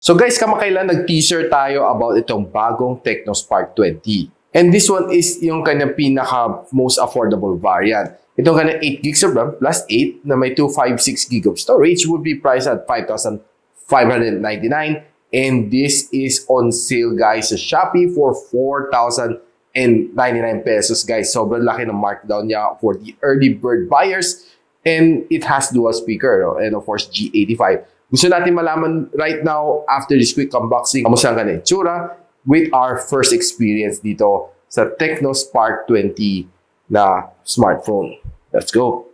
So guys, kamakailan nag-teaser tayo about itong bagong TECNO Spark 20. And this one is yung kanyang pinaka most affordable variant. Itong kanyang 8 gigs of RAM plus 8 na may 256 gig of storage would be priced at 5,599. And this is on sale guys sa Shopee for 4,099 pesos guys. Sobrang laki ng markdown niya for the early bird buyers. And it has dual speaker, no? And of course G85. Gusto natin malaman right now after this quick unboxing kamusta ang kanyang itsura with our first experience dito sa TECNO Spark 20 na smartphone. Let's go!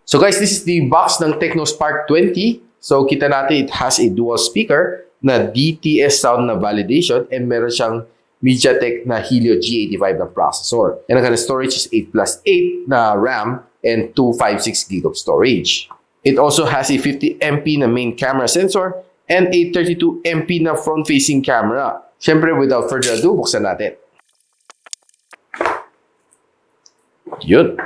So guys, this is the box ng TECNO Spark 20. So kita natin it has a dual speaker na DTS sound na validation and meron siyang MediaTek na Helio G85 na processor. And ang storage is 8 plus 8 na RAM and 256 gig of storage. It also has a 50 MP na main camera sensor and a 32 MP na front-facing camera. Siyempre, without further ado, buksan natin. Yun.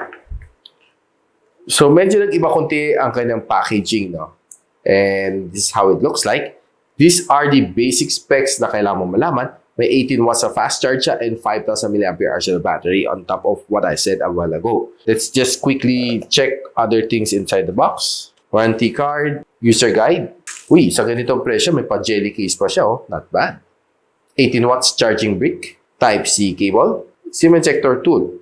So, medyo nag-iba konti ang kanyang packaging, no? And this is how it looks like. These are the basic specs na kailangan mo malaman. May 18 watts of fast charge and 5,000 mAh na battery on top of what I said a while ago. Let's just quickly check other things inside the box. Warranty card, user guide. Uy, sa ganitong presyo, may pa-jelly case pa siya, oh. Not bad. 18 watts charging brick, Type-C cable, SIM ejector tool.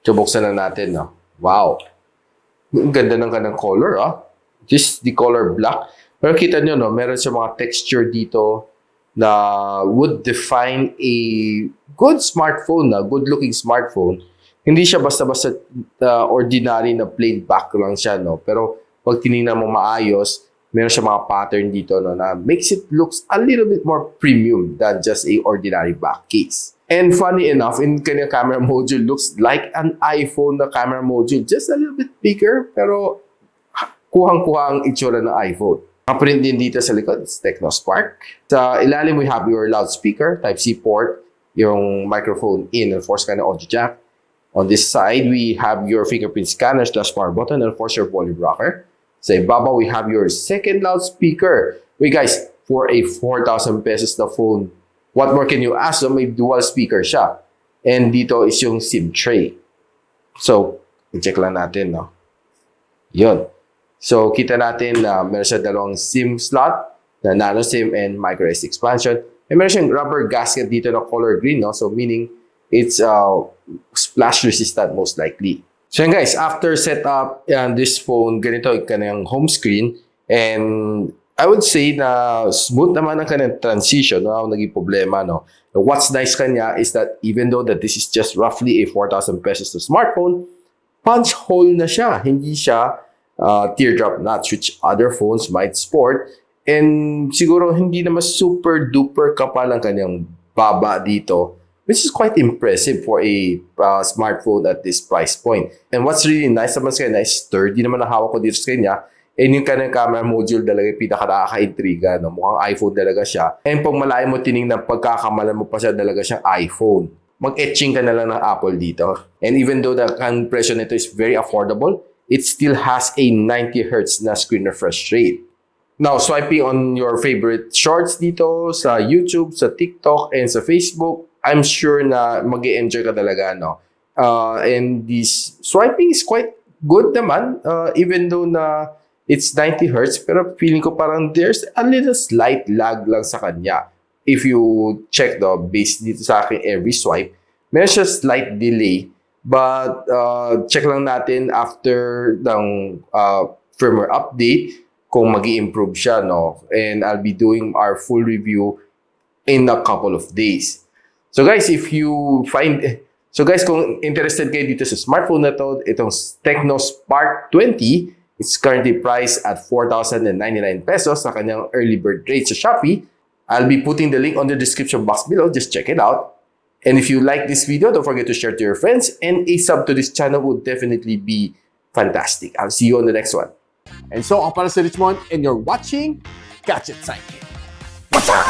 So, buksan na natin, no? Wow. Ang ganda ng kanang color, ah. This is the color black. Pero kita nyo, no, meron siya mga texture dito na would define a good smartphone, na good-looking smartphone. Hindi siya basta-basta ordinary na plain back lang siya, no? Pero pag tinignan mo maayos, meron siya mga pattern dito, no, na makes it looks a little bit more premium than just a ordinary back case. And funny enough, in kanya camera module looks like an iPhone na camera module, just a little bit bigger, pero kuhang-kuha ang itsura ng iPhone. Nakaprint din dito sa likod, it's TECNO Spark. Sa ilalim, we have your loudspeaker, Type-C port, yung microphone in, and of course, kind of audio jack. On this side, we have your fingerprint scanner / power button, and of course, your volume rocker. Sa ibaba, we have your second loudspeaker. Wait guys, for a 4,000 pesos na phone, what more can you ask? So, may dual speaker siya. And dito is yung SIM tray. So, i-check lang natin, no? Yun. So, kita natin na meron siya dalawang SIM slot na nano SIM and micro SD expansion. And meron siyang rubber gasket dito na color green, no? So, meaning it's splash resistant most likely. So, yan guys, after setup this phone, ganito yung kanyang home screen. And I would say na smooth naman ang kanyang transition. No? Naging problema, no? What's nice kanya is that even though that this is just roughly a 4,000 pesos to smartphone, punch hole na siya. Hindi siya teardrop notch which other phones might sport, and siguro hindi naman super duper kapal ang kanyang baba dito, which is quite impressive for a smartphone at this price point. And what's really nice naman sa kanya is sturdy naman ang hawak ko dito sa kanya, and yung kanyang camera module talaga yung pinaka-nakaka-intriga, no? Mukhang iPhone talaga siya, and pag malayo mo tinignan, pagkakamalan mo pa siya talaga siyang iPhone. Mag-etching ka na lang ng Apple dito. And even though ang presyo nito is very affordable, it still has a 90 Hz na screen refresh rate. Now, swiping on your favorite shorts dito sa YouTube, sa TikTok, and sa Facebook, I'm sure na mag-e-enjoy ka talaga, no? And this swiping is quite good naman, even though na it's 90 Hz, pero feeling ko parang there's a little slight lag lang sa kanya. If you check based dito sa akin every swipe, meron siya slight delay. But check lang natin after ng firmware update kung mag-i-improve siya, no? And I'll be doing our full review in a couple of days. So guys, kung interested kayo dito sa smartphone na to, itong TECNO Spark 20, it's currently priced at 4,099 pesos sa kanyang early bird rate sa Shopee. I'll be putting the link on the description box below. Just check it out. And if you like this video, don't forget to share to your friends, and a sub to this channel would definitely be fantastic. I'll see you on the next one. And so, ako pala si Richmond, and you're watching Gadget Sidekick. What's up?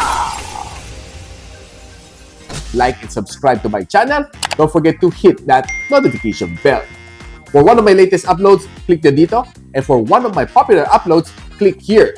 like and subscribe to my channel. Don't forget to hit that notification bell. For one of my latest uploads, click the dito. And for one of my popular uploads, click here.